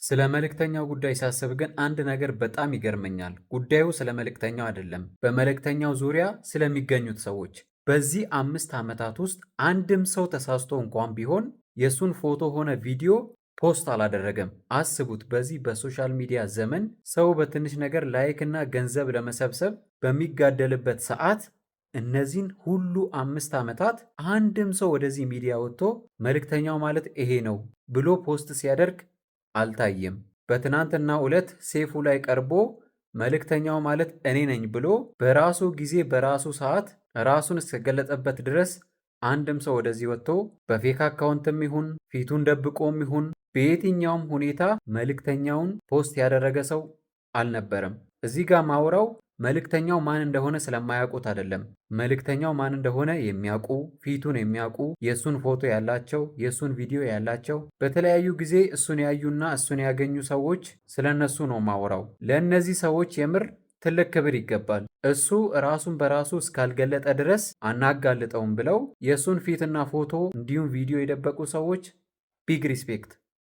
ስለ መልእክተኛው ጉዳይ ሳስብ ግን አንድ ነገር በጣም ይገርመኛል። ጉዳዩ ስለ መልእክተኛው አይደለም፣ በመልእክተኛው ዙሪያ ስለሚገኙት ሰዎች። በዚህ 5 ዓመታት ውስጥ አንድም ሰው ተሳስቶ እንኳን ቢሆን የእሱን ፎቶ ሆነ ቪዲዮ ፖስት አላደረገም። አስቡት፣ በዚህ በሶሻል ሚዲያ ዘመን ሰው በትንሽ ነገር ላይክ እና ገንዘብ ለመሰብሰብ በሚጋደልበት ሰዓት እነዚህን ሁሉ 5 ዓመታት አንድም ሰው ወደዚህ ሚዲያ ወጥቶ መልእክተኛው ማለት ይሄ ነው ብሎ ፖስት ሲያደርግ አልታየም። በትናንትናው ዕለት ሴፉ ላይ ቀርቦ መልእክተኛው ማለት እኔ ነኝ ብሎ በራሱ ጊዜ በራሱ ሰዓት ራሱን እስከገለጸበት ድረስ አንድም ሰው ወደዚህ ወጥቶ በፌክ አካውንትም ይሁን ፊቱን ደብቆም ይሁን በየትኛውም ሁኔታ መልእክተኛውን ፖስት ያደረገ ሰው አልነበረም። እዚህ ጋር ማውራው መልእክተኛው ማን እንደሆነ ስለማያውቁት አይደለም። መልእክተኛው ማን እንደሆነ የሚያውቁ፣ ፊቱን የሚያውቁ፣ የእሱን ፎቶ ያላቸው፣ የእሱን ቪዲዮ ያላቸው፣ በተለያዩ ጊዜ እሱን ያዩና እሱን ያገኙ ሰዎች ስለነሱ ነው ማውራው። ለእነዚህ ሰዎች የምር ትልቅ ክብር ይገባል። እሱ ራሱን በራሱ እስካልገለጠ ድረስ አናጋልጠውም ብለው የእሱን ፊትና ፎቶ እንዲሁም ቪዲዮ የደበቁ ሰዎች ቢግ ሪስፔክት።